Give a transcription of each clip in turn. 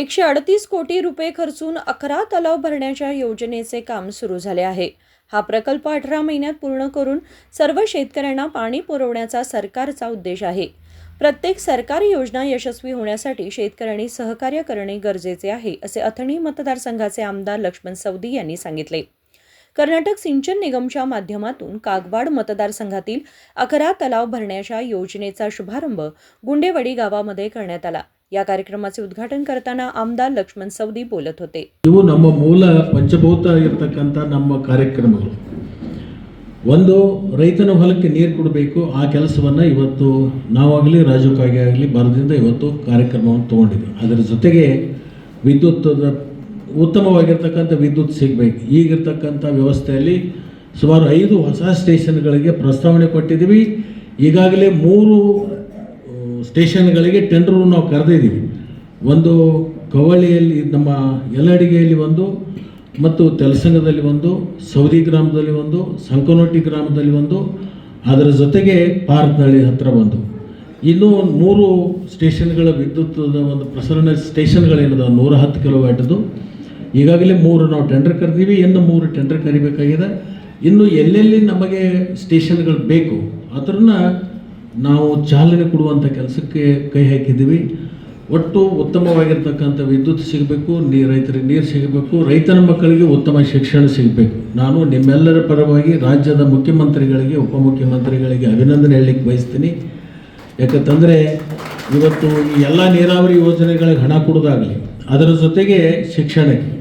138 कोटी रुपये खर्चून 11 तलाव भरण्याच्या योजनेचे काम सुरू झाले आहे. हा प्रकल्प 18 महिन्यात पूर्ण करून सर्व शेतकऱ्यांना पाणी पुरवण्याचा सरकारचा उद्देश आहे. प्रत्येक सरकारी योजना यशस्वी होण्यासाठी शेतकऱ्यांनी सहकार्य करणे गरजेचे आहे, असे अथणी मतदारसंघाचे आमदार लक्ष्मण सवदी यांनी सांगितले. कर्नाटक सिंचन निगमच्या माध्यमातून कागवाड मतदारसंघातील 11 तलाव भरण्याच्या योजनेचा शुभारंभ गुंडेवाडी गावामध्ये करण्यात आला. या कार्यक्रमाचे उद्घाटन करताना आमदार लक्ष्मण सवदी बोलत होते. ಇವು ನಮ್ಮ ಮೂಲ ಪಂಚಭೂತ ಇರತಕ್ಕಂತ ನಮ್ಮ ಕಾರ್ಯಕ್ರಮಗಳು. ಒಂದು ರೈತನ ಹೊಲಕ್ಕೆ ನೀರು ಕೊಡಬೇಕು, ಆ ಕೆಲಸವನ್ನು ಇವತ್ತು ನಾವಾಗಲಿ ರಾಜು ಕಾಗೆ ಆಗಲಿ ಬರದಿಂದ ಇವತ್ತು ಕಾರ್ಯಕ್ರಮವನ್ನು ತಗೊಂಡಿದ್ದೀವಿ. ಅದರ ಜೊತೆಗೆ ವಿದ್ಯುತ್ ಉತ್ತಮವಾಗಿರ್ತಕ್ಕಂಥ ವಿದ್ಯುತ್ ಸಿಗಬೇಕು. ಈಗಿರ್ತಕ್ಕಂಥ ವ್ಯವಸ್ಥೆಯಲ್ಲಿ ಸುಮಾರು 5 ಹೊಸ ಸ್ಟೇಷನ್ಗಳಿಗೆ ಪ್ರಸ್ತಾವನೆ ಕೊಟ್ಟಿದ್ದೀವಿ. ಈಗಾಗಲೇ 3 ಸ್ಟೇಷನ್ಗಳಿಗೆ ಟೆಂಡರ್ ನಾವು ಕರೆದಿದ್ದೀವಿ. ಒಂದು ಕವಳಿಯಲ್ಲಿ ನಮ್ಮ ಯಲಡಿಗೆಯಲ್ಲಿ ಒಂದು, ಮತ್ತು ತೆಲಸಂಗದಲ್ಲಿ ಒಂದು, ಸೌದಿ ಗ್ರಾಮದಲ್ಲಿ ಒಂದು, ಸಂಕನೋಟಿ ಗ್ರಾಮದಲ್ಲಿ ಒಂದು, ಅದರ ಜೊತೆಗೆ ಪಾರ್ಕ್ನಳ್ಳಿ ಹತ್ತಿರ ಒಂದು. ಇನ್ನೂ 3 ಸ್ಟೇಷನ್ಗಳ ವಿದ್ಯುತ್ ಒಂದು ಪ್ರಸರಣ ಸ್ಟೇಷನ್ಗಳೇನದ 110 ಕಿಲೋವ್ಯಾಟದು ಈಗಾಗಲೇ 3 ನಾವು ಟೆಂಡರ್ ಕರೆದೀವಿ. ಇನ್ನು 3 ಟೆಂಡರ್ ಕರಿಬೇಕಾಗಿದೆ. ಇನ್ನು ಎಲ್ಲೆಲ್ಲಿ ನಮಗೆ ಸ್ಟೇಷನ್ಗಳು ಬೇಕು ಅದನ್ನು ನಾವು ಚಾಲನೆ ಕೊಡುವಂಥ ಕೆಲಸಕ್ಕೆ ಕೈ ಹಾಕಿದ್ದೀವಿ. ಒಟ್ಟು ಉತ್ತಮವಾಗಿರ್ತಕ್ಕಂಥ ವಿದ್ಯುತ್ ಸಿಗಬೇಕು, ರೈತರಿಗೆ ನೀರು ಸಿಗಬೇಕು, ರೈತನ ಮಕ್ಕಳಿಗೆ ಉತ್ತಮ ಶಿಕ್ಷಣ ಸಿಗಬೇಕು. ನಾನು ನಿಮ್ಮೆಲ್ಲರ ಪರವಾಗಿ ರಾಜ್ಯದ ಮುಖ್ಯಮಂತ್ರಿಗಳಿಗೆ, ಉಪಮುಖ್ಯಮಂತ್ರಿಗಳಿಗೆ ಅಭಿನಂದನೆ ಹೇಳಲಿಕ್ಕೆ ಬಯಸ್ತೀನಿ. ಯಾಕಂತಂದರೆ ಇವತ್ತು ಈ ಎಲ್ಲ ನೀರಾವರಿ ಯೋಜನೆಗಳಿಗೆ ಹಣ ಕೊಡೋದಾಗಲಿ, ಅದರ ಜೊತೆಗೆ ಶಿಕ್ಷಣಕ್ಕೆ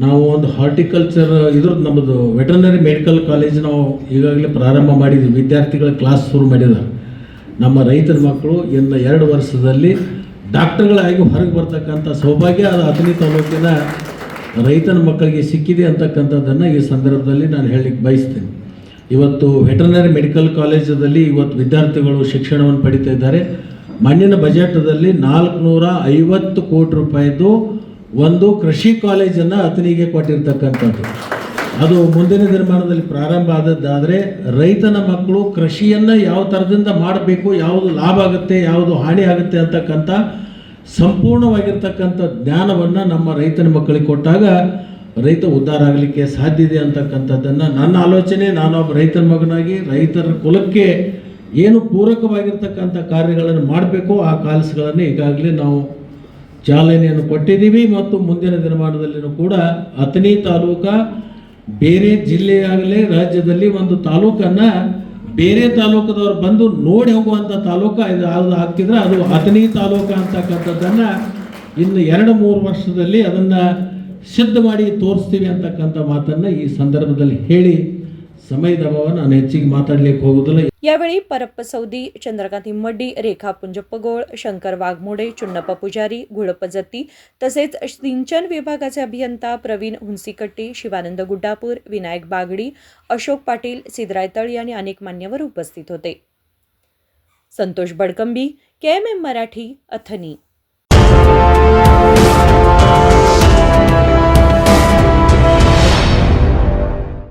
ನಾವು ಒಂದು ಹಾರ್ಟಿಕಲ್ಚರ್ ನಮ್ಮದು ವೆಟರ್ನರಿ ಮೆಡಿಕಲ್ ಕಾಲೇಜ್ ನಾವು ಈಗಾಗಲೇ ಪ್ರಾರಂಭ ಮಾಡಿದ್ದೀವಿ. ವಿದ್ಯಾರ್ಥಿಗಳ ಕ್ಲಾಸ್ ಶುರು ಮಾಡಿದ್ದಾರೆ. ನಮ್ಮ ರೈತರ ಮಕ್ಕಳು ಇನ್ನು 2 ವರ್ಷದಲ್ಲಿ ಡಾಕ್ಟರ್ಗಳಾಗಿ ಹೊರಗೆ ಬರ್ತಕ್ಕಂಥ ಸೌಭಾಗ್ಯ ಅದು ಅಥಣಿ ತಾಲೂಕಿನ ರೈತನ ಮಕ್ಕಳಿಗೆ ಸಿಕ್ಕಿದೆ ಅಂತಕ್ಕಂಥದ್ದನ್ನು ಈ ಸಂದರ್ಭದಲ್ಲಿ ನಾನು ಹೇಳಲಿಕ್ಕೆ ಬಯಸ್ತೇನೆ. ಇವತ್ತು ವೆಟರ್ನರಿ ಮೆಡಿಕಲ್ ಕಾಲೇಜಲ್ಲಿ ಇವತ್ತು ವಿದ್ಯಾರ್ಥಿಗಳು ಶಿಕ್ಷಣವನ್ನು ಪಡಿತಾ ಇದ್ದಾರೆ. ಮಣ್ಣಿನ ಬಜೆಟದಲ್ಲಿ 450 ಕೋಟಿ ರೂಪಾಯಿದು ಒಂದು ಕೃಷಿ ಕಾಲೇಜನ್ನು ಅಥಣಿಗೆ ಕೊಟ್ಟಿರ್ತಕ್ಕಂಥದ್ದು. ಅದು ಮುಂದಿನ ನಿರ್ಮಾಣದಲ್ಲಿ ಪ್ರಾರಂಭ ಆದದ್ದಾದರೆ ರೈತನ ಮಕ್ಕಳು ಕೃಷಿಯನ್ನು ಯಾವ ಥರದಿಂದ ಮಾಡಬೇಕು, ಯಾವುದು ಲಾಭ ಆಗುತ್ತೆ, ಯಾವುದು ಹಾನಿ ಆಗುತ್ತೆ ಅಂತಕ್ಕಂಥ ಸಂಪೂರ್ಣವಾಗಿರ್ತಕ್ಕಂಥ ಜ್ಞಾನವನ್ನು ನಮ್ಮ ರೈತನ ಮಕ್ಕಳಿಗೆ ಕೊಟ್ಟಾಗ ರೈತ ಉದ್ಧಾರ ಆಗಲಿಕ್ಕೆ ಸಾಧ್ಯ ಇದೆ ಅಂತಕ್ಕಂಥದ್ದನ್ನು ನನ್ನ ಆಲೋಚನೆ. ನಾನೊಬ್ಬ ರೈತನ ಮಗನಾಗಿ ರೈತರ ಕುಲಕ್ಕೆ ಏನು ಪೂರಕವಾಗಿರ್ತಕ್ಕಂಥ ಕಾರ್ಯಗಳನ್ನು ಮಾಡಬೇಕು ಆ ಕೆಲಸಗಳನ್ನು ಈಗಾಗಲೇ ನಾವು ಚಾಲನೆಯನ್ನು ಕೊಟ್ಟಿದ್ದೀವಿ. ಮತ್ತು ಮುಂದಿನ ದಿನಮಾನದಲ್ಲಿಯೂ ಕೂಡ ಅಥಣಿ ತಾಲೂಕು ಬೇರೆ ಜಿಲ್ಲೆಯಾಗಲೇ ರಾಜ್ಯದಲ್ಲಿ ಒಂದು ತಾಲೂಕನ್ನು ಬೇರೆ ತಾಲೂಕದವ್ರು ಬಂದು ನೋಡಿ ಹೋಗುವಂಥ ತಾಲೂಕು ಇದು ಯಾವುದು ಆಗ್ತಿದ್ರೆ ಅದು ಅಥಣಿ ತಾಲೂಕು ಅಂತಕ್ಕಂಥದ್ದನ್ನು ಇನ್ನು 2-3 ವರ್ಷದಲ್ಲಿ ಅದನ್ನು ಸಿದ್ಧ ಮಾಡಿ ತೋರಿಸ್ತೀವಿ ಅಂತಕ್ಕಂಥ ಮಾತನ್ನು ಈ ಸಂದರ್ಭದಲ್ಲಿ ಹೇಳಿ ಸಮಯದ ಅಭಾವ ನಾನು ಹೆಚ್ಚಿಗೆ ಮಾತಾಡಲಿಕ್ಕೆ ಹೋಗೋದಿಲ್ಲ. यावेळी परप्पा सौदी, चंद्रकांत हिम्मड्डी, रेखा पुंजप्पगोळ, शंकर वाघमोडे, चुन्नप्पा पुजारी, घोळप्पा जत्ती तसेच सिंचन विभागाचे अभियंता प्रवीण हुंसीकट्टी, शिवानंद गुड्डापूर, विनायक बागडी, अशोक पाटील, सिद्धराय तळी आणि अनेक मान्यवर उपस्थित होते. संतोष बडकंबी, KMM मराठी, अथणी.